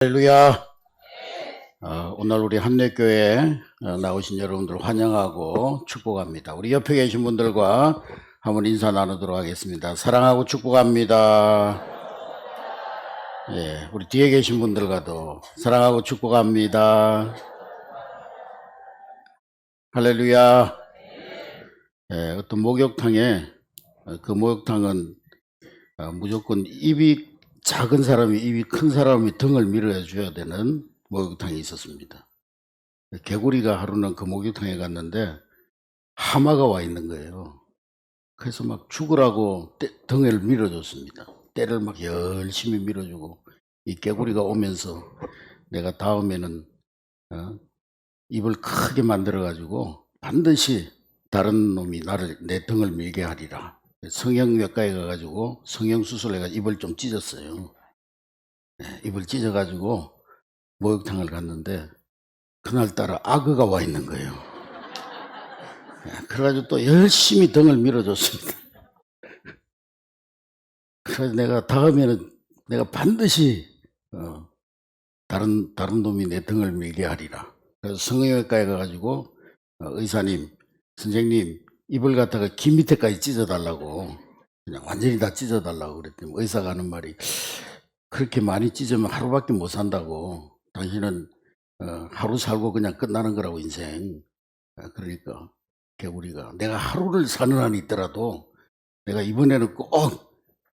할렐루야. 오늘 우리 한례교회에 나오신 여러분들 환영하고 축복합니다. 우리 옆에 계신 분들과 한번 인사 나누도록 하겠습니다. 사랑하고 축복합니다. 예, 우리 뒤에 계신 분들과도 사랑하고 축복합니다. 할렐루야. 예, 어떤 목욕탕에 그 목욕탕은 무조건 작은 사람이 입이 큰 사람이 등을 밀어줘야 되는 목욕탕이 있었습니다. 개구리가 하루는 그 목욕탕에 갔는데 하마가 와 있는 거예요. 그래서 막 죽으라고 등을 밀어줬습니다. 때를 막 열심히 밀어주고 이 개구리가 오면서 내가 다음에는 입을 크게 만들어 가지고 반드시 다른 놈이 내 등을 밀게 하리라. 성형외과에 가가지고 성형수술해가지고 입을 좀 찢었어요. 네, 입을 찢어가지고 목욕탕을 갔는데 그날따라 악어가 와 있는 거예요. 네, 그래가지고 또 열심히 등을 밀어줬습니다. 그래서 내가 다음에는 내가 반드시 다른 놈이 내 등을 밀게 하리라. 그래서 성형외과에 가가지고 의사님, 선생님 입을 갖다가 귀 밑에까지 찢어달라고, 그냥 완전히 다 찢어달라고 그랬더니 의사가 하는 말이, 그렇게 많이 찢으면 하루밖에 못 산다고. 당신은 하루 살고 그냥 끝나는 거라고, 인생. 그러니까 개구리가 내가 하루를 사는 한이 있더라도 내가 이번에는 꼭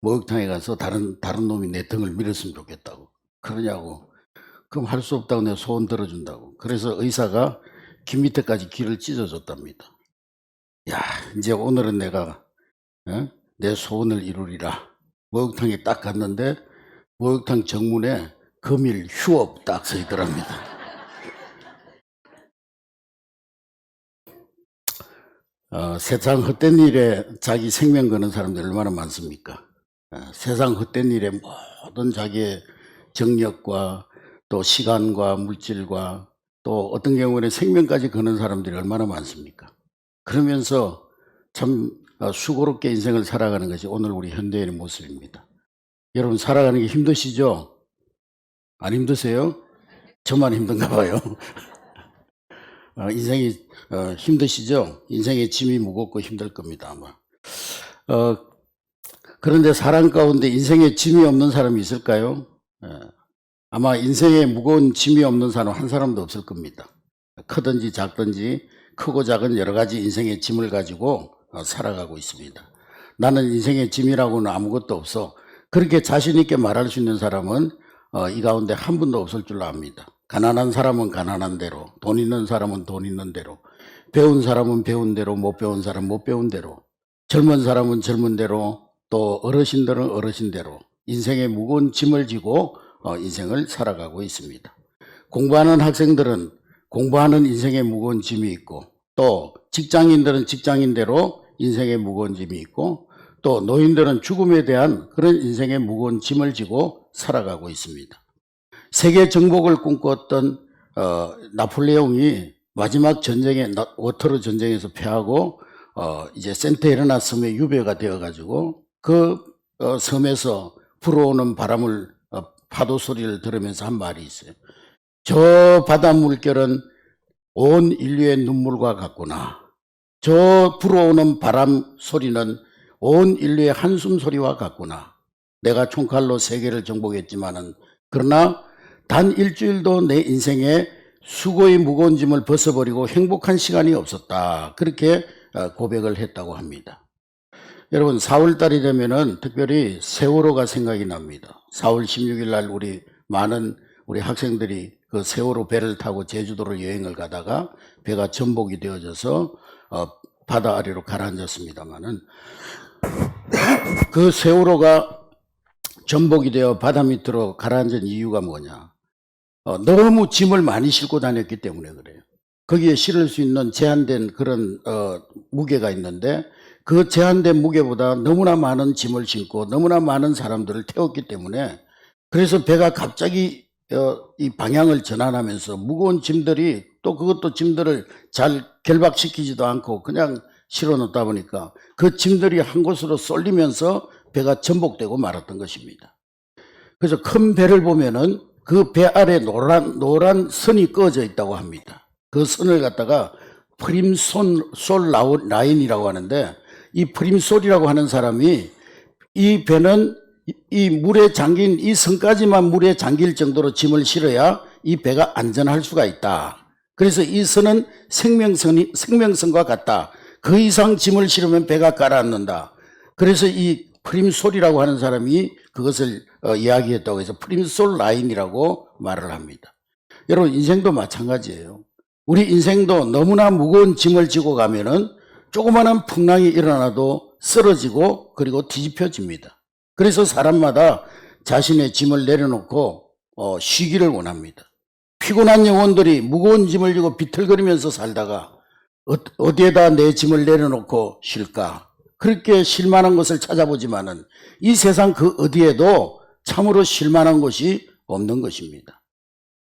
목욕탕에 가서 다른 놈이 내 등을 밀었으면 좋겠다고. 그러냐고. 그럼 할 수 없다고 내가 소원 들어준다고. 그래서 의사가 귀 밑에까지 귀를 찢어줬답니다. 야, 이제 오늘은 내가 내 소원을 이루리라. 목욕탕에 딱 갔는데 목욕탕 정문에 금일 휴업 딱 서 있더랍니다. 세상 헛된 일에 자기 생명 거는 사람들 얼마나 많습니까? 세상 헛된 일에 모든 자기의 정력과 또 시간과 물질과 또 어떤 경우에는 생명까지 거는 사람들이 얼마나 많습니까? 그러면서 참 수고롭게 인생을 살아가는 것이 오늘 우리 현대인의 모습입니다. 여러분, 살아가는 게 힘드시죠? 안 힘드세요? 저만 힘든가 봐요. 인생이 힘드시죠? 인생의 짐이 무겁고 힘들 겁니다, 아마. 그런데 사람 가운데 인생에 짐이 없는 사람이 있을까요? 아마 인생에 무거운 짐이 없는 사람 한 사람도 없을 겁니다. 크든지 작든지 크고 작은 여러 가지 인생의 짐을 가지고 살아가고 있습니다. 나는 인생의 짐이라고는 아무것도 없어. 그렇게 자신 있게 말할 수 있는 사람은 이 가운데 한 분도 없을 줄로 압니다. 가난한 사람은 가난한 대로, 돈 있는 사람은 돈 있는 대로, 배운 사람은 배운 대로, 못 배운 사람은 못 배운 대로, 젊은 사람은 젊은 대로, 또 어르신들은 어르신대로 인생의 무거운 짐을 지고 인생을 살아가고 있습니다. 공부하는 학생들은 공부하는 인생의 무거운 짐이 있고, 또 직장인들은 직장인대로 인생의 무거운 짐이 있고, 또 노인들은 죽음에 대한 그런 인생의 무거운 짐을 지고 살아가고 있습니다. 세계 정복을 꿈꿨던 나폴레옹이 마지막 전쟁에, 워터루 전쟁에서 패하고 이제 센테헤르나 섬의 유배가 되어가지고 그 섬에서 불어오는 바람을, 파도 소리를 들으면서 한 말이 있어요. 저 바다 물결은 온 인류의 눈물과 같구나. 저 불어오는 바람 소리는 온 인류의 한숨 소리와 같구나. 내가 총칼로 세계를 정복했지만은, 그러나 단 일주일도 내 인생에 수고의 무거운 짐을 벗어버리고 행복한 시간이 없었다. 그렇게 고백을 했다고 합니다. 여러분, 4월달이 되면은 특별히 세월호가 생각이 납니다. 4월 16일 날 많은 우리 학생들이 그 세월호 배를 타고 제주도로 여행을 가다가 배가 전복이 되어져서 바다 아래로 가라앉았습니다만은, 그 세월호가 전복이 되어 바다 밑으로 가라앉은 이유가 뭐냐? 너무 짐을 많이 싣고 다녔기 때문에 그래요. 거기에 실을 수 있는 제한된 그런 무게가 있는데, 그 제한된 무게보다 너무나 많은 짐을 싣고 너무나 많은 사람들을 태웠기 때문에, 그래서 배가 갑자기 이 방향을 전환하면서 무거운 짐들이, 또 그것도 짐들을 잘 결박시키지도 않고 그냥 실어 놓다 보니까 그 짐들이 한 곳으로 쏠리면서 배가 전복되고 말았던 것입니다. 그래서 큰 배를 보면은 그 배 아래 노란 선이 꺼져 있다고 합니다. 그 선을 갖다가 프림솔 라인이라고 하는데, 이 프림솔이라고 하는 사람이 이 배는 이 물에 잠긴 이 선까지만 물에 잠길 정도로 짐을 실어야 이 배가 안전할 수가 있다. 그래서 이 선은 생명선과 같다. 그 이상 짐을 실으면 배가 가라앉는다. 그래서 이 프림솔이라고 하는 사람이 그것을 이야기했다고 해서 프림솔 라인이라고 말을 합니다. 여러분, 인생도 마찬가지예요. 우리 인생도 너무나 무거운 짐을 지고 가면은 조그마한 풍랑이 일어나도 쓰러지고 그리고 뒤집혀집니다. 그래서 사람마다 자신의 짐을 내려놓고 쉬기를 원합니다. 피곤한 영혼들이 무거운 짐을 지고 비틀거리면서 살다가 어디에다 내 짐을 내려놓고 쉴까? 그렇게 쉴만한 것을 찾아보지만은 이 세상 그 어디에도 참으로 쉴만한 곳이 없는 것입니다.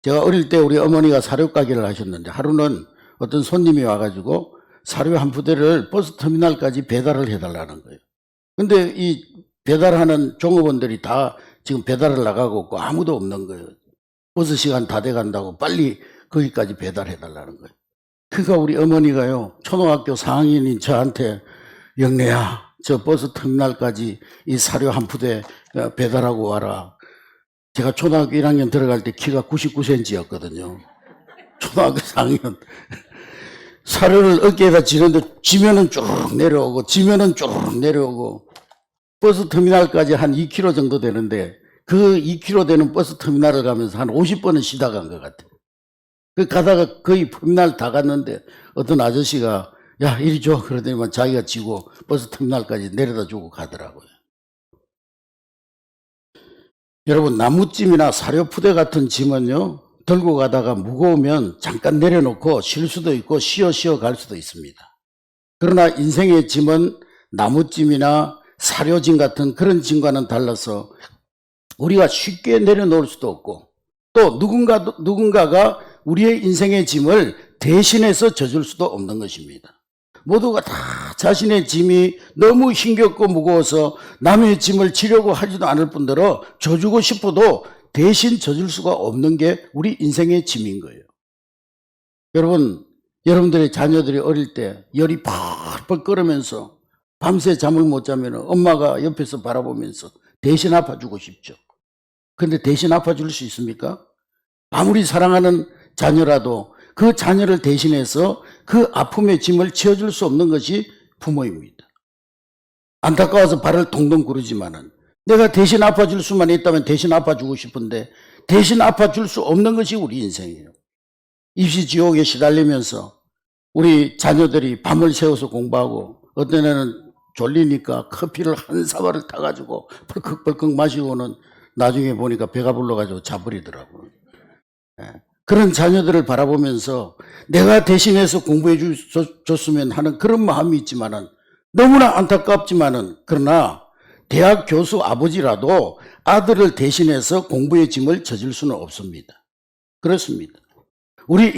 제가 어릴 때 우리 어머니가 사료가게를 하셨는데, 하루는 어떤 손님이 와가지고 사료 한 부대를 버스터미널까지 배달을 해달라는 거예요. 근데 이 배달하는 종업원들이 다 지금 배달을 나가고 있고 아무도 없는 거예요. 버스 시간 다 돼간다고 빨리 거기까지 배달해달라는 거예요. 그러니까 우리 어머니가요, 초등학교 4학년인 저한테, 영래야, 저 버스 터미널까지 이 사료 한 부대 배달하고 와라. 제가 초등학교 1학년 들어갈 때 키가 99cm였거든요. 초등학교 4학년. 사료를 어깨에다 지는데 지면은 쭉 내려오고 지면은 쭉 내려오고, 버스 터미널까지 한 2km 정도 되는데 그 2km 되는 버스 터미널을 가면서 한 50번은 쉬다 간 것 같아요. 그 가다가 거의 터미널 다 갔는데 어떤 아저씨가 야, 이리 줘. 그러더니만 자기가 지고 버스 터미널까지 내려다 주고 가더라고요. 여러분, 나무찜이나 사료푸대 같은 짐은요, 들고 가다가 무거우면 잠깐 내려놓고 쉴 수도 있고 쉬어 갈 수도 있습니다. 그러나 인생의 짐은 나무찜이나 사료짐 같은 그런 짐과는 달라서 우리가 쉽게 내려놓을 수도 없고, 또 누군가가 우리의 인생의 짐을 대신해서 져줄 수도 없는 것입니다. 모두가 다 자신의 짐이 너무 힘겹고 무거워서 남의 짐을 지려고 하지도 않을 뿐더러 져주고 싶어도 대신 져줄 수가 없는 게 우리 인생의 짐인 거예요. 여러분들의 자녀들이 어릴 때 열이 펄펄 끓으면서 밤새 잠을 못 자면 엄마가 옆에서 바라보면서 대신 아파주고 싶죠. 근데 대신 아파줄 수 있습니까? 아무리 사랑하는 자녀라도 그 자녀를 대신해서 그 아픔의 짐을 지어줄 수 없는 것이 부모입니다. 안타까워서 발을 동동 구르지만은 내가 대신 아파줄 수만 있다면 대신 아파주고 싶은데 대신 아파줄 수 없는 것이 우리 인생이에요. 입시지옥에 시달리면서 우리 자녀들이 밤을 새워서 공부하고 어떤 애는 졸리니까 커피를 한 사발을 타가지고 펄컥펄컥 마시고는 나중에 보니까 배가 불러가지고 자버리더라고요. 그런 자녀들을 바라보면서 내가 대신해서 공부해 줬으면 하는 그런 마음이 있지만은 너무나 안타깝지만은, 그러나 대학 교수 아버지라도 아들을 대신해서 공부의 짐을 져줄 수는 없습니다. 그렇습니다. 우리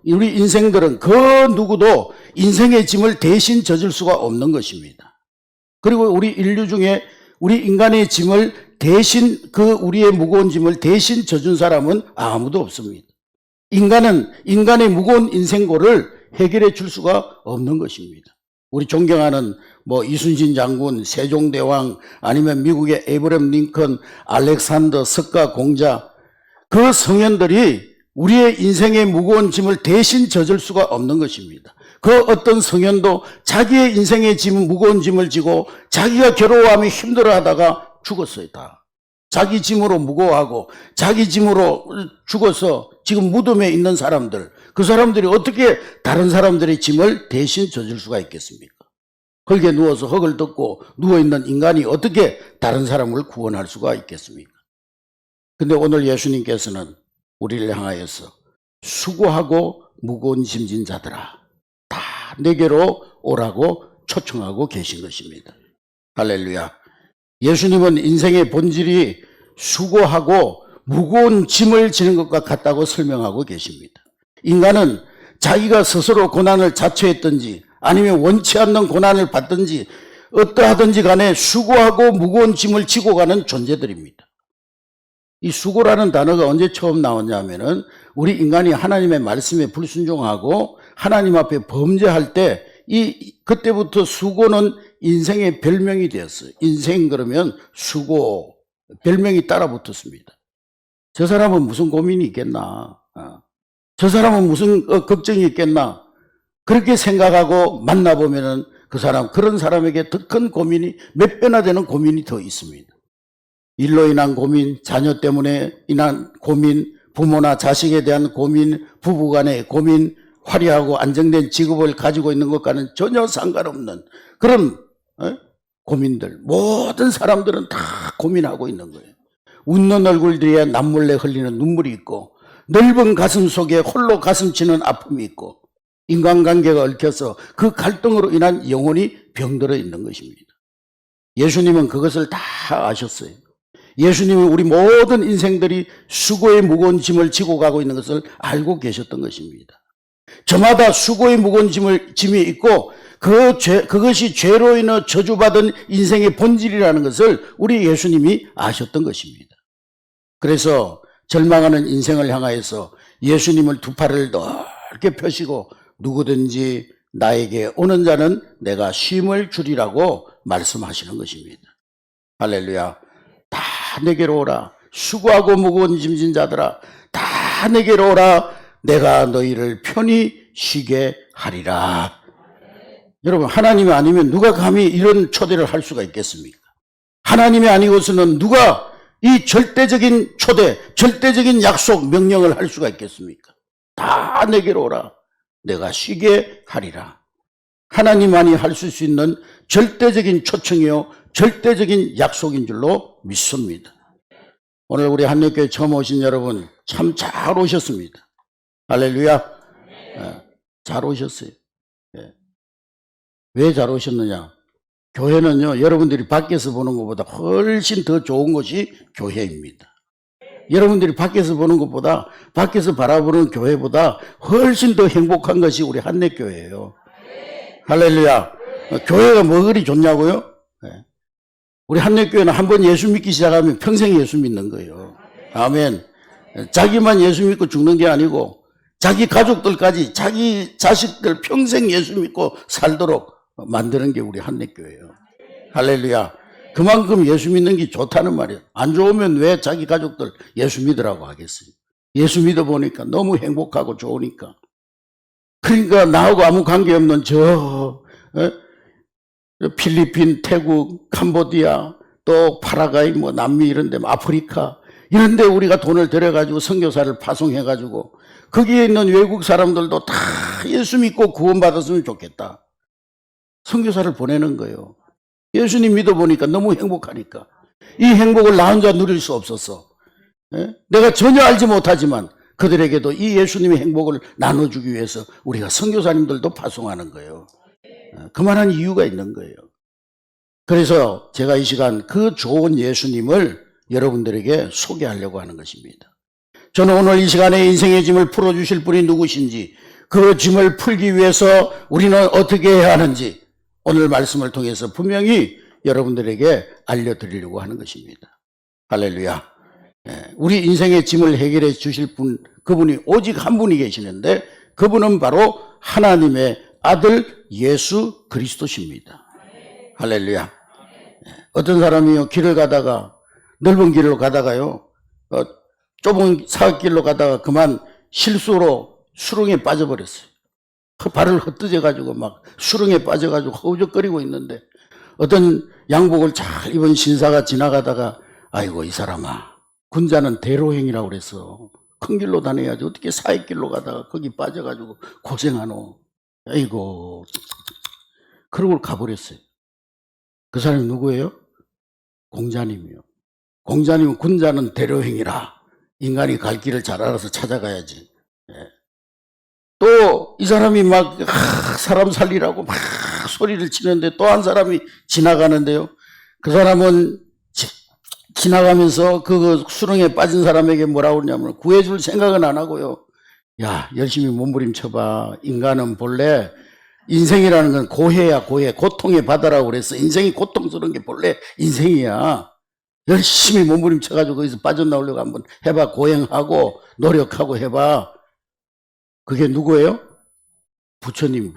인생들은 그 누구도 인생의 짐을 대신 져줄 수가 없는 것입니다. 그리고 우리 인류 중에 우리 인간의 짐을 대신, 우리의 무거운 짐을 대신 져준 사람은 아무도 없습니다. 인간의 무거운 인생고를 해결해 줄 수가 없는 것입니다. 우리 존경하는 이순신 장군, 세종대왕, 아니면 미국의 에이브럼 링컨, 알렉산더, 석가, 공자, 그 성현들이 우리의 인생의 무거운 짐을 대신 져줄 수가 없는 것입니다. 그 어떤 성현도 자기의 인생의 무거운 짐을 지고 자기가 괴로워하며 힘들어하다가 죽었어요. 다 자기 짐으로 무거워하고 자기 짐으로 죽어서 지금 무덤에 있는 사람들, 그 사람들이 어떻게 다른 사람들의 짐을 대신 져줄 수가 있겠습니까? 흙에 누워서 흙을 덮고 누워있는 인간이 어떻게 다른 사람을 구원할 수가 있겠습니까? 근데 오늘 예수님께서는 우리를 향하여서 수고하고 무거운 짐진 자들아, 다 내게로 오라고 초청하고 계신 것입니다. 할렐루야. 예수님은 인생의 본질이 수고하고 무거운 짐을 지는 것과 같다고 설명하고 계십니다. 인간은 자기가 스스로 고난을 자초했든지 아니면 원치 않는 고난을 받든지 어떠하든지 간에 수고하고 무거운 짐을 지고 가는 존재들입니다. 이 수고라는 단어가 언제 처음 나왔냐면은 우리 인간이 하나님의 말씀에 불순종하고 하나님 앞에 범죄할 때 그때부터 수고는 인생의 별명이 되었어요. 인생 그러면 수고, 별명이 따라 붙었습니다. 저 사람은 무슨 고민이 있겠나? 저 사람은 무슨 걱정이 있겠나? 그렇게 생각하고 만나보면은 그런 사람에게 더 큰 고민이 몇 배나 되는 고민이 더 있습니다. 일로 인한 고민, 자녀 때문에 인한 고민, 부모나 자식에 대한 고민, 부부간의 고민, 화려하고 안정된 직업을 가지고 있는 것과는 전혀 상관없는 그런 고민들. 모든 사람들은 다 고민하고 있는 거예요. 웃는 얼굴들에 남몰래 흘리는 눈물이 있고 넓은 가슴 속에 홀로 가슴 치는 아픔이 있고 인간관계가 얽혀서 그 갈등으로 인한 영혼이 병들어 있는 것입니다. 예수님은 그것을 다 아셨어요. 예수님은 우리 모든 인생들이 수고의 무거운 짐을 지고 가고 있는 것을 알고 계셨던 것입니다. 저마다 수고의 무거운 짐이 있고 그것이 죄로 인해 저주받은 인생의 본질이라는 것을 우리 예수님이 아셨던 것입니다. 그래서 절망하는 인생을 향하여서 예수님을 두 팔을 넓게 펴시고 누구든지 나에게 오는 자는 내가 쉼을 주리라고 말씀하시는 것입니다. 할렐루야. 다 내게로 오라. 수고하고 무거운 짐진 자들아, 다 내게로 오라. 내가 너희를 편히 쉬게 하리라. 여러분, 하나님이 아니면 누가 감히 이런 초대를 할 수가 있겠습니까? 하나님이 아니고서는 누가 이 절대적인 초대, 절대적인 약속, 명령을 할 수가 있겠습니까? 다 내게로 오라. 내가 쉬게 하리라. 하나님만이 할 수 있는 절대적인 초청이요, 절대적인 약속인 줄로 믿습니다. 오늘 우리 한례교회 처음 오신 여러분 참 잘 오셨습니다. 할렐루야. 잘 오셨어요. 왜 잘 오셨느냐? 교회는요, 여러분들이 밖에서 보는 것보다 훨씬 더 좋은 것이 교회입니다. 여러분들이 밖에서 보는 것보다, 밖에서 바라보는 교회보다 훨씬 더 행복한 것이 우리 한례교회예요. 할렐루야. 교회가 뭐 그리 좋냐고요? 우리 한례교회는 한번 예수 믿기 시작하면 평생 예수 믿는 거예요. 아멘. 자기만 예수 믿고 죽는 게 아니고 자기 가족들까지, 자기 자식들 평생 예수 믿고 살도록 만드는 게 우리 한례교회예요. 할렐루야. 그만큼 예수 믿는 게 좋다는 말이에요. 안 좋으면 왜 자기 가족들 예수 믿으라고 하겠어요? 예수 믿어보니까 너무 행복하고 좋으니까. 그러니까 나하고 아무 관계없는 필리핀, 태국, 캄보디아, 또 파라과이, 남미 이런 데, 아프리카 이런 데 우리가 돈을 들여가지고 선교사를 파송해가지고 거기에 있는 외국 사람들도 다 예수 믿고 구원받았으면 좋겠다. 선교사를 보내는 거예요. 예수님 믿어보니까 너무 행복하니까. 이 행복을 나 혼자 누릴 수 없었어. 내가 전혀 알지 못하지만 그들에게도 이 예수님의 행복을 나눠주기 위해서 우리가 선교사님들도 파송하는 거예요. 그만한 이유가 있는 거예요. 그래서 제가 이 시간 그 좋은 예수님을 여러분들에게 소개하려고 하는 것입니다. 저는 오늘 이 시간에 인생의 짐을 풀어주실 분이 누구신지, 그 짐을 풀기 위해서 우리는 어떻게 해야 하는지 오늘 말씀을 통해서 분명히 여러분들에게 알려드리려고 하는 것입니다. 할렐루야. 우리 인생의 짐을 해결해 주실 분, 그분이 오직 한 분이 계시는데 그분은 바로 하나님의 아들 예수 그리스도십니다. 할렐루야. 어떤 사람이요, 길을 가다가, 넓은 길로 가다가요, 좁은 사각길로 가다가 그만 실수로 수렁에 빠져버렸어요. 발을 헛디뎌가지고 막 수렁에 빠져가지고 허우적거리고 있는데 어떤 양복을 잘 입은 신사가 지나가다가, 아이고 이 사람아, 군자는 대로행이라고 그랬어. 큰 길로 다녀야지 어떻게 사익길로 가다가 거기 빠져가지고 고생하노. 아이고. 그러고 가버렸어요. 그 사람이 누구예요? 공자님이요. 공자님은 군자는 대로행이라. 인간이 갈 길을 잘 알아서 찾아가야지. 또 이 사람이 막 사람 살리라고 막 소리를 치는데 또 한 사람이 지나가는데요. 그 사람은 지나가면서 그 수렁에 빠진 사람에게 뭐라고 그러냐면 구해줄 생각은 안 하고요. 야, 열심히 몸부림쳐봐. 인간은 본래 인생이라는 건 고해야 고해. 고통의 바다라고 그래서 인생이 고통스러운 게 본래 인생이야. 열심히 몸부림쳐가지고 거기서 빠져나오려고 한번 해봐. 고행하고 노력하고 해봐. 그게 누구예요? 부처님.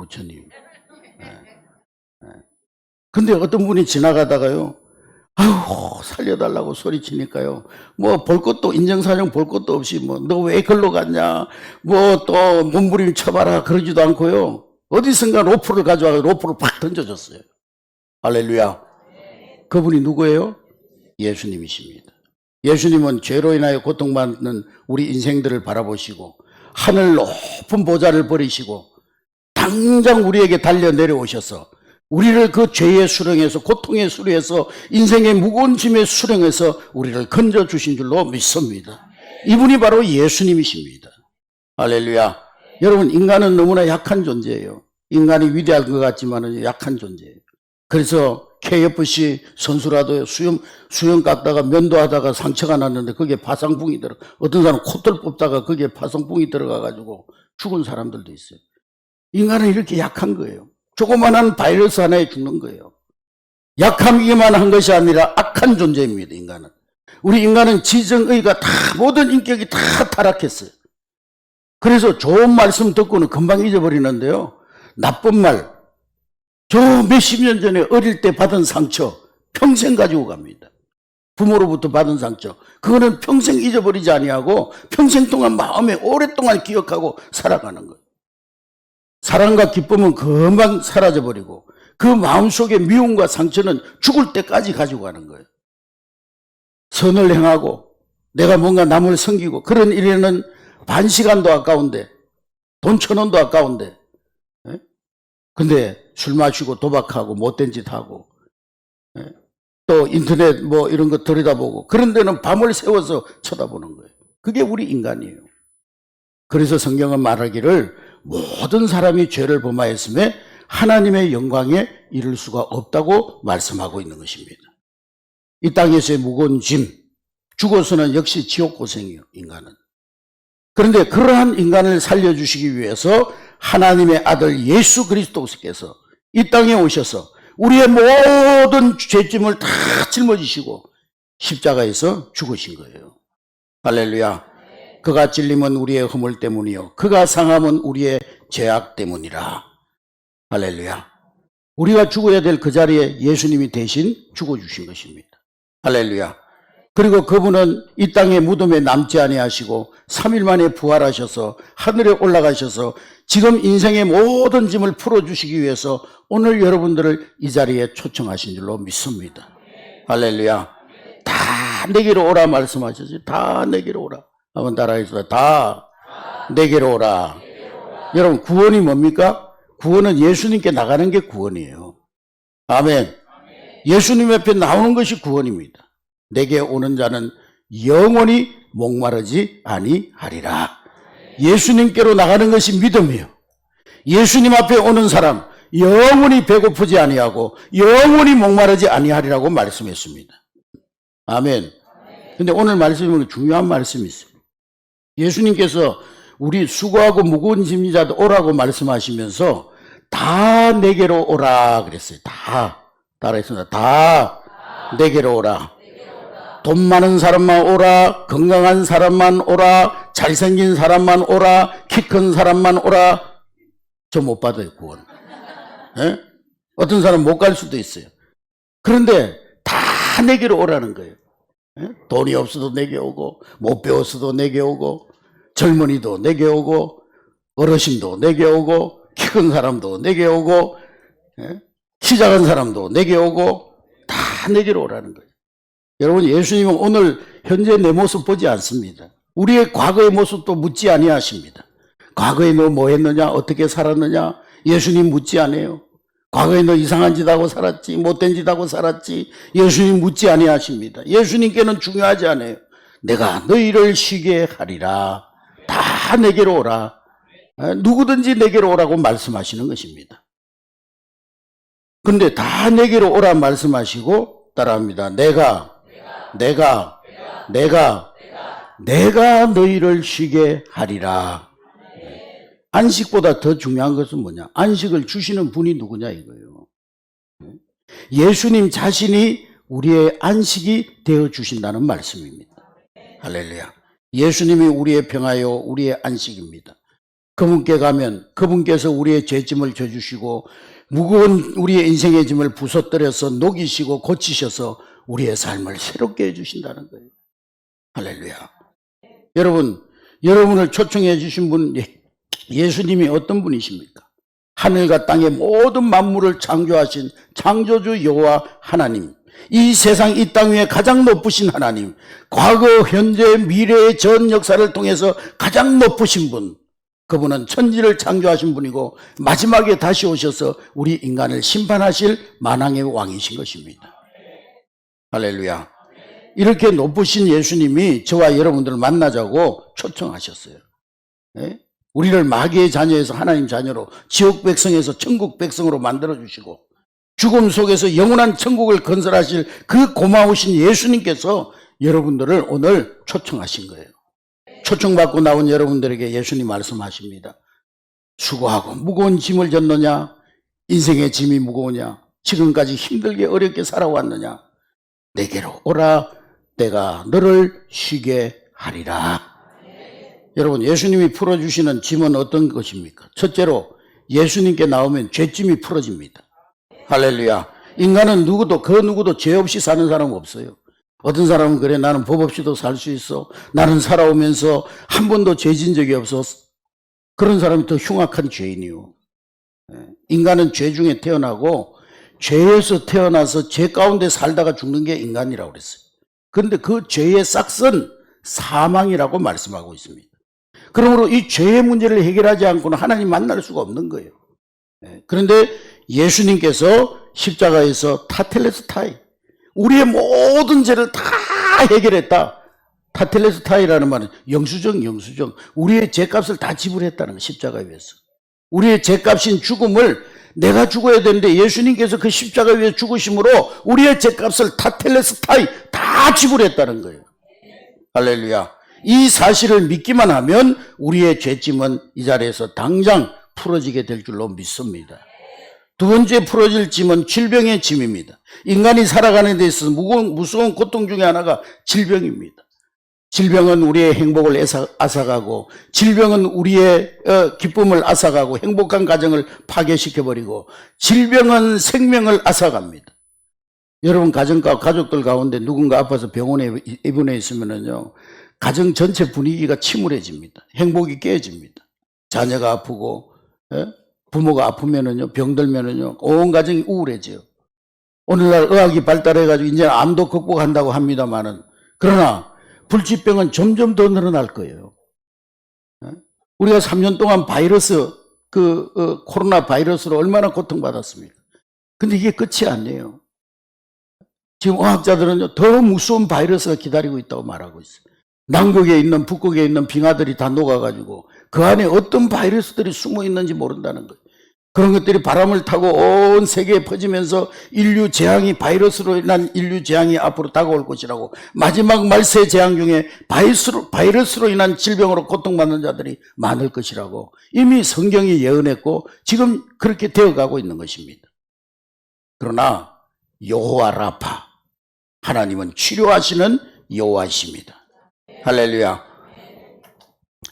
근데 어떤 분이 지나가다가요, 아유, 살려달라고 소리치니까요, 뭐 볼 것도, 인정사정 볼 것도 없이, 뭐 너 왜 글로 갔냐, 뭐 또 몸부림 쳐봐라 그러지도 않고요, 어디선가 로프를 가져와서 로프를 팍 던져줬어요. 할렐루야. 그분이 누구예요? 예수님이십니다. 예수님은 죄로 인하여 고통받는 우리 인생들을 바라보시고 하늘 높은 보좌를 버리시고 당장 우리에게 달려 내려오셔서 우리를 그 죄의 수렁에서, 고통의 수렁에서, 인생의 무거운 짐의 수렁에서 우리를 건져주신 줄로 믿습니다. 이분이 바로 예수님이십니다. 할렐루야. 여러분, 인간은 너무나 약한 존재예요. 인간이 위대한 것 같지만 약한 존재예요. 그래서 KFC 선수라도 수영 깎다가 면도하다가 상처가 났는데 거기에 파상풍이 어떤 사람은 콧들 뽑다가 거기에 파상풍이 들어가가지고 죽은 사람들도 있어요. 인간은 이렇게 약한 거예요. 조그만한 바이러스 하나에 죽는 거예요. 약함이기만 한 것이 아니라 악한 존재입니다, 인간은. 우리 인간은 지정의가 다, 모든 인격이 다 타락했어요. 그래서 좋은 말씀 듣고는 금방 잊어버리는데요, 나쁜 말, 저 몇십 년 전에 어릴 때 받은 상처 평생 가지고 갑니다. 부모로부터 받은 상처, 그거는 평생 잊어버리지 아니하고 평생 동안 마음에 오랫동안 기억하고 살아가는 거예요. 사랑과 기쁨은 금방 사라져버리고 그 마음속의 미움과 상처는 죽을 때까지 가지고 가는 거예요. 선을 행하고 내가 뭔가 남을 섬기고 그런 일에는 반 시간도 아까운데, 돈 1,000원도 아까운데, 근데 술 마시고 도박하고 못된 짓 하고, 또 인터넷 뭐 이런 거 들여다보고 그런 데는 밤을 새워서 쳐다보는 거예요. 그게 우리 인간이에요. 그래서 성경은 말하기를 모든 사람이 죄를 범하였음에 하나님의 영광에 이를 수가 없다고 말씀하고 있는 것입니다. 이 땅에서의 무거운 짐, 죽어서는 역시 지옥 고생이에요, 인간은. 그런데 그러한 인간을 살려주시기 위해서 하나님의 아들 예수 그리스도께서 이 땅에 오셔서 우리의 모든 죄짐을 다 짊어지시고 십자가에서 죽으신 거예요. 할렐루야. 그가 찔림은 우리의 허물 때문이요 그가 상함은 우리의 죄악 때문이라. 할렐루야. 우리가 죽어야 될 그 자리에 예수님이 대신 죽어주신 것입니다. 할렐루야. 그리고 그분은 이 땅의 무덤에 남지 아니하시고 3일 만에 부활하셔서 하늘에 올라가셔서 지금 인생의 모든 짐을 풀어주시기 위해서 오늘 여러분들을 이 자리에 초청하신 줄로 믿습니다. 할렐루야. 다 내게로 오라 말씀하셨지. 다 내게로 오라. 한번 따라해주세요. 다 내게로 오라. 여러분, 구원이 뭡니까? 구원은 예수님께 나가는 게 구원이에요. 아멘. 예수님 옆에 나오는 것이 구원입니다. 내게 오는 자는 영원히 목마르지 아니하리라. 예수님께로 나가는 것이 믿음이에요. 예수님 앞에 오는 사람 영원히 배고프지 아니하고 영원히 목마르지 아니하리라고 말씀했습니다. 아멘. 근데 오늘 말씀은 중요한 말씀이 있어요. 예수님께서 우리 수고하고 무거운 짐진 자들 오라고 말씀하시면서 다 내게로 오라 그랬어요. 다. 따라했습니다. 다 내게로 오라. 돈 많은 사람만 오라, 건강한 사람만 오라, 잘생긴 사람만 오라, 키 큰 사람만 오라. 저 못 받아요, 구원. 예? 어떤 사람 못 갈 수도 있어요. 그런데 다 내게로 오라는 거예요. 예? 돈이 없어도 내게 오고, 못 배웠어도 내게 오고, 젊은이도 내게 오고, 어르신도 내게 오고, 키 큰 사람도 내게 오고, 예? 키 작은 사람도 내게 오고, 다 내게로 오라는 거예요. 여러분, 예수님은 오늘 현재 내 모습 보지 않습니다. 우리의 과거의 모습도 묻지 아니하십니다. 과거에 너 뭐 했느냐, 어떻게 살았느냐, 예수님 묻지 않아요. 과거에 너 이상한 짓 하고 살았지, 못된 짓 하고 살았지, 예수님 묻지 아니하십니다. 예수님께는 중요하지 않아요. 내가 너희를 쉬게 하리라. 다 내게로 오라. 누구든지 내게로 오라고 말씀하시는 것입니다. 그런데 다 내게로 오라 말씀하시고 따라합니다. 내가 너희를 쉬게 하리라. 안식보다 더 중요한 것은 뭐냐? 안식을 주시는 분이 누구냐 이거예요. 예수님 자신이 우리의 안식이 되어 주신다는 말씀입니다. 할렐루야. 예수님이 우리의 평화요 우리의 안식입니다. 그분께 가면 그분께서 우리의 죄짐을 져주시고 무거운 우리의 인생의 짐을 부서뜨려서 녹이시고 고치셔서 우리의 삶을 새롭게 해주신다는 거예요. 할렐루야. 여러분, 여러분을 초청해 주신 분 예수님이 어떤 분이십니까? 하늘과 땅의 모든 만물을 창조하신 창조주 여호와 하나님, 이 세상 이 땅 위에 가장 높으신 하나님, 과거, 현재, 미래의 전 역사를 통해서 가장 높으신 분, 그분은 천지를 창조하신 분이고 마지막에 다시 오셔서 우리 인간을 심판하실 만왕의 왕이신 것입니다. 할렐루야. 이렇게 높으신 예수님이 저와 여러분들을 만나자고 초청하셨어요. 네? 우리를 마귀의 자녀에서 하나님 자녀로, 지옥 백성에서 천국 백성으로 만들어주시고 죽음 속에서 영원한 천국을 건설하실 그 고마우신 예수님께서 여러분들을 오늘 초청하신 거예요. 초청받고 나온 여러분들에게 예수님 말씀하십니다. 수고하고 무거운 짐을 졌느냐? 인생의 짐이 무거우냐? 지금까지 힘들게 어렵게 살아왔느냐? 내게로 오라, 내가 너를 쉬게 하리라. 여러분, 예수님이 풀어주시는 짐은 어떤 것입니까? 첫째로 예수님께 나오면 죄짐이 풀어집니다. 할렐루야. 인간은 누구도 그 누구도 죄 없이 사는 사람 없어요. 어떤 사람은 그래, 나는 법 없이도 살 수 있어. 나는 살아오면서 한 번도 죄진 적이 없었어. 그런 사람이 더 흉악한 죄인이요. 인간은 죄 중에 태어나고 죄에서 태어나서 죄 가운데 살다가 죽는 게 인간이라고 그랬어요. 그런데 그 죄의 싹은 사망이라고 말씀하고 있습니다. 그러므로 이 죄의 문제를 해결하지 않고는 하나님 만날 수가 없는 거예요. 그런데 예수님께서 십자가에서 타텔레스타이, 우리의 모든 죄를 다 해결했다. 타텔레스타이라는 말은 영수증. 우리의 죄값을 다 지불했다는 거, 십자가에 위해서. 우리의 죄값인 죽음을 내가 죽어야 되는데 예수님께서 그 십자가 위에 죽으심으로 우리의 죄값을 타텔레스타이 다 지불했다는 거예요. 할렐루야. 이 사실을 믿기만 하면 우리의 죄짐은 이 자리에서 당장 풀어지게 될 줄로 믿습니다. 두 번째 풀어질 짐은 질병의 짐입니다. 인간이 살아가는 데 있어서 무서운 고통 중에 하나가 질병입니다. 질병은 우리의 행복을 앗아가고, 질병은 우리의 기쁨을 앗아가고 행복한 가정을 파괴시켜버리고, 질병은 생명을 앗아갑니다. 여러분 가족들 가운데 누군가 아파서 병원에 입원해 있으면요, 가정 전체 분위기가 침울해집니다. 행복이 깨집니다. 자녀가 아프고 부모가 아프면은요, 병들면은요, 온 가정이 우울해져요. 오늘날 의학이 발달해가지고 이제 암도 극복한다고 합니다만은, 그러나 불치병은 점점 더 늘어날 거예요. 우리가 3년 동안 코로나 바이러스로 얼마나 고통받았습니까? 근데 이게 끝이 아니에요. 지금 의학자들은요, 더 무서운 바이러스가 기다리고 있다고 말하고 있어요. 남극에 있는, 북극에 있는 빙하들이 다 녹아가지고 그 안에 어떤 바이러스들이 숨어 있는지 모른다는 거예요. 그런 것들이 바람을 타고 온 세계에 퍼지면서 바이러스로 인한 인류 재앙이 앞으로 다가올 것이라고, 마지막 말세 재앙 중에 바이러스로 인한 질병으로 고통받는 자들이 많을 것이라고 이미 성경이 예언했고 지금 그렇게 되어가고 있는 것입니다. 그러나 여호와 라파, 하나님은 치료하시는 여호와이십니다. 할렐루야.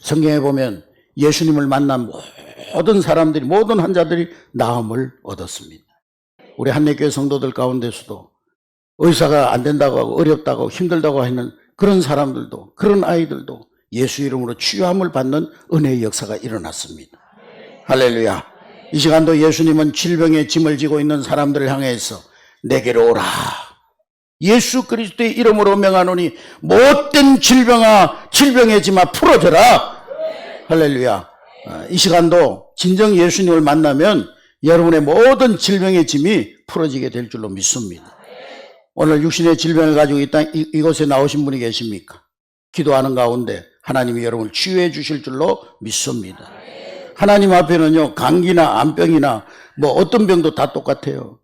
성경에 보면 예수님을 만난 모든 사람들이, 모든 환자들이 나음을 얻었습니다. 우리 한례교회 성도들 가운데서도 의사가 안 된다고 하고 어렵다고 힘들다고 하는 그런 사람들도, 그런 아이들도 예수 이름으로 치유함을 받는 은혜의 역사가 일어났습니다. 할렐루야. 이 시간도 예수님은 질병의 짐을 지고 있는 사람들을 향해서 내게로 오라, 예수 그리스도의 이름으로 명하노니 못된 질병아, 질병의 짐아 풀어져라. 할렐루야. 이 시간도 진정 예수님을 만나면 여러분의 모든 질병의 짐이 풀어지게 될 줄로 믿습니다. 오늘 육신의 질병을 가지고 이곳에 나오신 분이 계십니까? 기도하는 가운데 하나님이 여러분을 치유해 주실 줄로 믿습니다. 하나님 앞에는요, 감기나 암병이나 어떤 병도 다 똑같아요.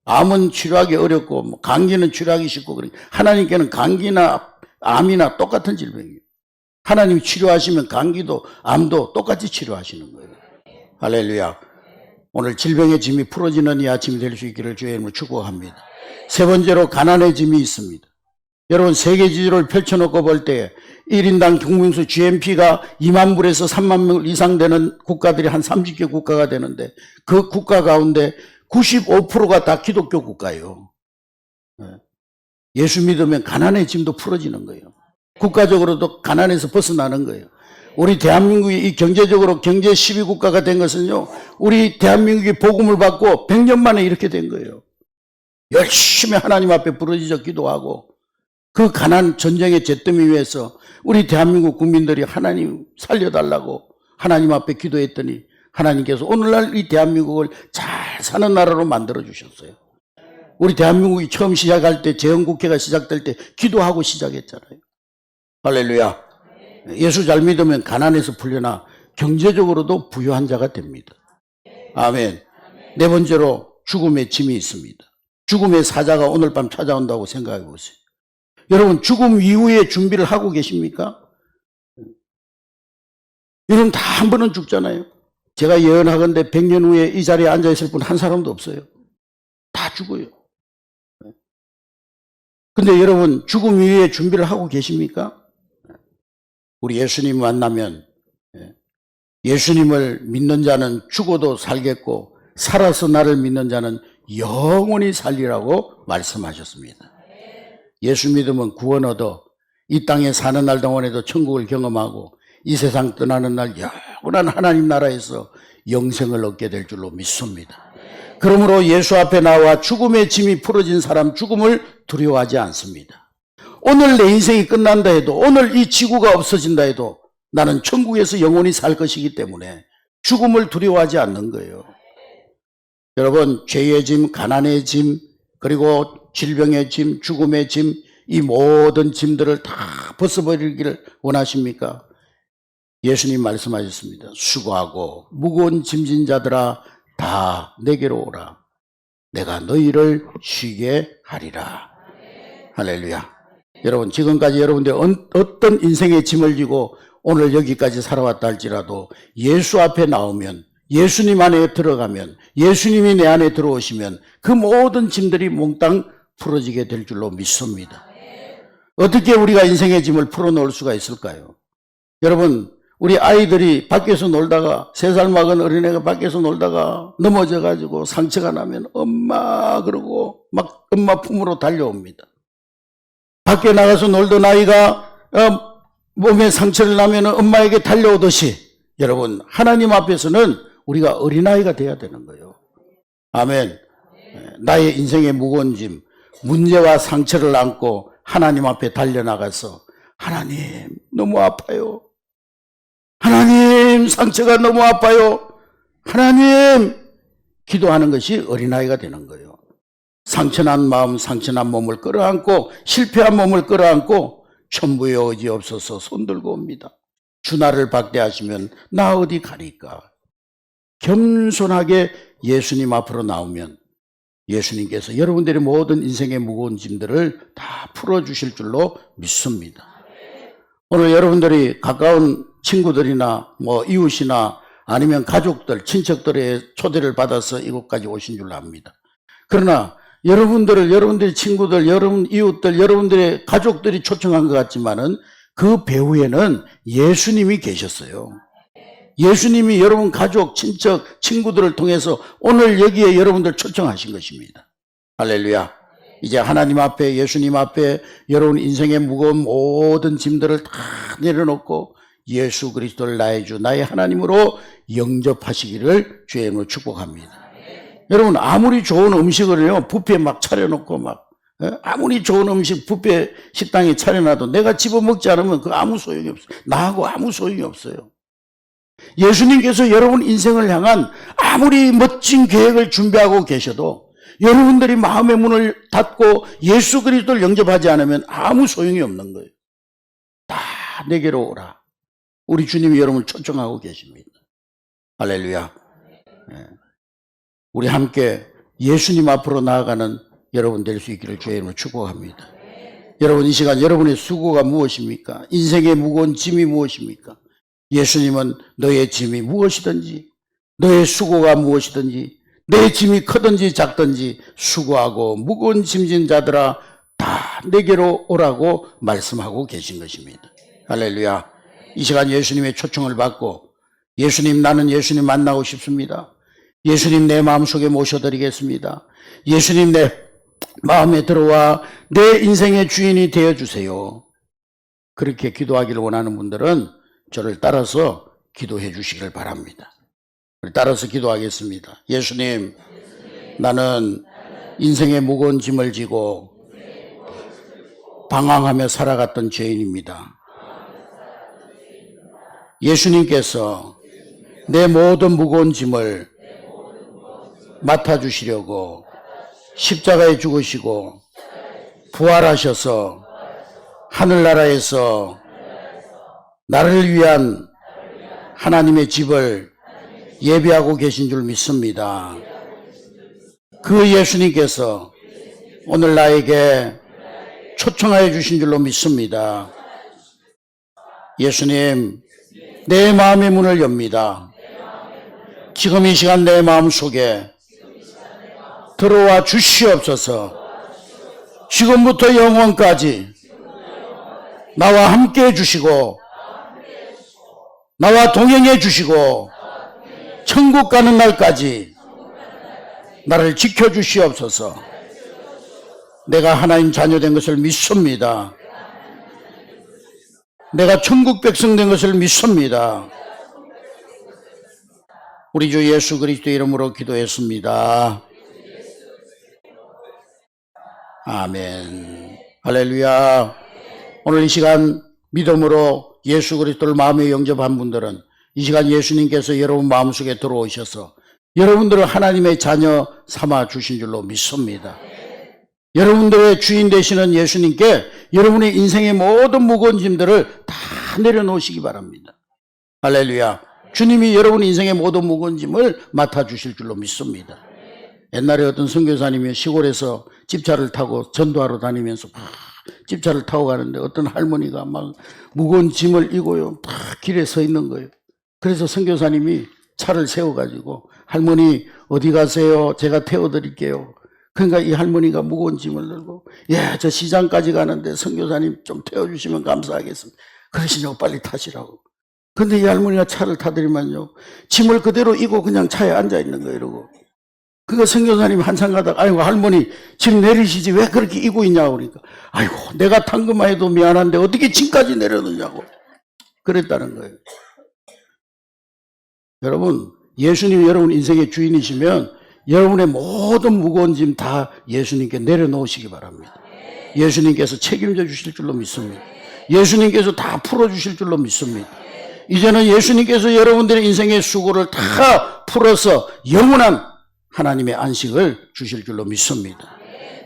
암은 치료하기 어렵고 감기는 치료하기 쉽고, 하나님께는 감기나 암이나 똑같은 질병이에요. 하나님이 치료하시면 감기도 암도 똑같이 치료하시는 거예요. 할렐루야. 오늘 질병의 짐이 풀어지는 이 아침이 될 수 있기를 주의 이름으로 축복합니다. 세 번째로 가난의 짐이 있습니다. 여러분 세계 지도를 펼쳐놓고 볼 때 1인당 국민수 GNP가 2만 불에서 3만 명 이상 되는 국가들이 한 30개 국가가 되는데 그 국가 가운데 95%가 다 기독교 국가예요. 예수 믿으면 가난의 짐도 풀어지는 거예요. 국가적으로도 가난에서 벗어나는 거예요. 우리 대한민국이 이 경제적으로 경제 12국가가 된 것은요, 우리 대한민국이 복음을 받고 100년 만에 이렇게 된 거예요. 열심히 하나님 앞에 부르짖어 기도하고 그 가난 전쟁의 잿더미 위에서 우리 대한민국 국민들이 하나님 살려달라고 하나님 앞에 기도했더니 하나님께서 오늘날 이 대한민국을 잘 사는 나라로 만들어 주셨어요. 우리 대한민국이 처음 시작할 때 재헌국회가 시작될 때 기도하고 시작했잖아요. 할렐루야. 예수 잘 믿으면 가난에서 풀려나 경제적으로도 부유한 자가 됩니다. 아멘. 네 번째로 죽음의 짐이 있습니다. 죽음의 사자가 오늘 밤 찾아온다고 생각해 보세요. 여러분 죽음 이후에 준비를 하고 계십니까? 여러분 다 한 번은 죽잖아요. 제가 예언하건대 100년 후에 이 자리에 앉아있을 분 한 사람도 없어요. 다 죽어요. 근데 여러분 죽음 이후에 준비를 하고 계십니까? 우리 예수님 만나면 예수님을 믿는 자는 죽어도 살겠고 살아서 나를 믿는 자는 영원히 살리라고 말씀하셨습니다. 예수 믿으면 구원 얻어 이 땅에 사는 날 동안에도 천국을 경험하고 이 세상 떠나는 날 영원한 하나님 나라에서 영생을 얻게 될 줄로 믿습니다. 그러므로 예수 앞에 나와 죽음의 짐이 풀어진 사람 죽음을 두려워하지 않습니다. 오늘 내 인생이 끝난다 해도 오늘 이 지구가 없어진다 해도 나는 천국에서 영원히 살 것이기 때문에 죽음을 두려워하지 않는 거예요. 여러분 죄의 짐, 가난의 짐, 그리고 질병의 짐, 죽음의 짐, 이 모든 짐들을 다 벗어버리기를 원하십니까? 예수님 말씀하셨습니다. 수고하고 무거운 짐진 자들아 다 내게로 오라. 내가 너희를 쉬게 하리라. 할렐루야. 여러분 지금까지 여러분들 어떤 인생의 짐을 지고 오늘 여기까지 살아왔다 할지라도 예수 앞에 나오면 예수님 안에 들어가면 예수님이 내 안에 들어오시면 그 모든 짐들이 몽땅 풀어지게 될 줄로 믿습니다. 어떻게 우리가 인생의 짐을 풀어놓을 수가 있을까요? 여러분 우리 아이들이 밖에서 놀다가 3살 먹은 어린애가 밖에서 놀다가 넘어져가지고 상처가 나면 엄마 그러고 막 엄마 품으로 달려옵니다. 밖에 나가서 놀던 아이가 몸에 상처를 나면 엄마에게 달려오듯이 여러분 하나님 앞에서는 우리가 어린아이가 돼야 되는 거예요. 아멘. 나의 인생의 무거운 짐, 문제와 상처를 안고 하나님 앞에 달려나가서 하나님 너무 아파요. 하나님 상처가 너무 아파요. 하나님 기도하는 것이 어린아이가 되는 거예요. 상처난 마음, 상처난 몸을 끌어안고 실패한 몸을 끌어안고 천부의 의지 없어서 손들고 옵니다. 주 나를 박대하시면 나 어디 가리까? 겸손하게 예수님 앞으로 나오면 예수님께서 여러분들의 모든 인생의 무거운 짐들을 다 풀어주실 줄로 믿습니다. 오늘 여러분들이 가까운 친구들이나 이웃이나 아니면 가족들, 친척들의 초대를 받아서 이곳까지 오신 줄로 압니다. 그러나 여러분들의 친구들, 여러분 이웃들, 여러분들의 가족들이 초청한 것 같지만은 그 배후에는 예수님이 계셨어요. 예수님이 여러분 가족, 친척, 친구들을 통해서 오늘 여기에 여러분들 초청하신 것입니다. 할렐루야. 이제 하나님 앞에 예수님 앞에 여러분 인생의 무거운 모든 짐들을 다 내려놓고 예수 그리스도를 나의 주 나의 하나님으로 영접하시기를 주의 이름으로 축복합니다. 여러분 아무리 좋은 음식을요 뷔페에 막 차려놓고 아무리 좋은 음식 뷔페 식당에 차려놔도 내가 집어먹지 않으면 그 아무 소용이 없어요. 나하고 아무 소용이 없어요. 예수님께서 여러분 인생을 향한 아무리 멋진 계획을 준비하고 계셔도 여러분들이 마음의 문을 닫고 예수 그리스도를 영접하지 않으면 아무 소용이 없는 거예요. 다 내게로 오라. 우리 주님이 여러분을 초청하고 계십니다. 할렐루야. 우리 함께 예수님 앞으로 나아가는 여러분 될 수 있기를 주의 이름으로 축복합니다. 여러분 이 시간 여러분의 수고가 무엇입니까? 인생의 무거운 짐이 무엇입니까? 예수님은 너의 짐이 무엇이든지 너의 수고가 무엇이든지 내 짐이 크든지 작든지 수고하고 무거운 짐진 자들아 다 내게로 오라고 말씀하고 계신 것입니다. 할렐루야. 이 시간 예수님의 초청을 받고 예수님, 나는 예수님 만나고 싶습니다. 예수님 내 마음속에 모셔드리겠습니다. 예수님 내 마음에 들어와 내 인생의 주인이 되어주세요. 그렇게 기도하기를 원하는 분들은 저를 따라서 기도해 주시길 바랍니다. 따라서 기도하겠습니다. 예수님, 나는 인생의 무거운 짐을 지고 방황하며 살아갔던 죄인입니다. 예수님께서 내 모든 무거운 짐을 맡아주시려고 십자가에 죽으시고 부활하셔서 하늘나라에서 나를 위한 하나님의 집을 예비하고 계신 줄 믿습니다. 그 예수님께서 오늘 나에게 초청하여 주신 줄로 믿습니다. 예수님, 내 마음의 문을 엽니다. 지금 이 시간 내 마음 속에 들어와 주시옵소서. 지금부터 영원까지 나와 함께 해주시고 나와 동행해 주시고 천국 가는 날까지 나를 지켜주시옵소서. 내가 하나님 자녀 된 것을 믿습니다. 내가 천국 백성 된 것을 믿습니다. 우리 주 예수 그리스도 이름으로 기도했습니다. 아멘. 할렐루야. 오늘 이 시간 믿음으로 예수 그리스도를 마음에 영접한 분들은 이 시간 예수님께서 여러분 마음속에 들어오셔서 여러분들을 하나님의 자녀 삼아 주신 줄로 믿습니다. 여러분들의 주인 되시는 예수님께 여러분의 인생의 모든 무거운 짐들을 다 내려놓으시기 바랍니다. 할렐루야. 주님이 여러분 인생의 모든 무거운 짐을 맡아주실 줄로 믿습니다. 옛날에 어떤 선교사님이 시골에서 집차를 타고 전도하러 다니면서 집차를 타고 가는데 어떤 할머니가 막 무거운 짐을 이고요, 길에 서 있는 거예요. 그래서 선교사님이 차를 세워가지고 할머니 어디 가세요? 제가 태워드릴게요. 그러니까 이 할머니가 무거운 짐을 들고 예, 저 시장까지 가는데 선교사님 좀 태워주시면 감사하겠습니다. 그러시냐고 빨리 타시라고. 근데 이 할머니가 차를 타드리면요, 짐을 그대로 이고 그냥 차에 앉아있는 거예요. 이러고. 그러니까 선교사님이 한참 가다가 아이고 할머니 짐 내리시지 왜 그렇게 이고 있냐고 그러니까 아이고 내가 탄 것만 해도 미안한데 어떻게 짐까지 내려놓냐고 그랬다는 거예요. 여러분, 예수님이 여러분 인생의 주인이시면 여러분의 모든 무거운 짐 다 예수님께 내려놓으시기 바랍니다. 예수님께서 책임져 주실 줄로 믿습니다. 예수님께서 다 풀어주실 줄로 믿습니다. 이제는 예수님께서 여러분들의 인생의 수고를 다 풀어서 영원한 하나님의 안식을 주실 줄로 믿습니다.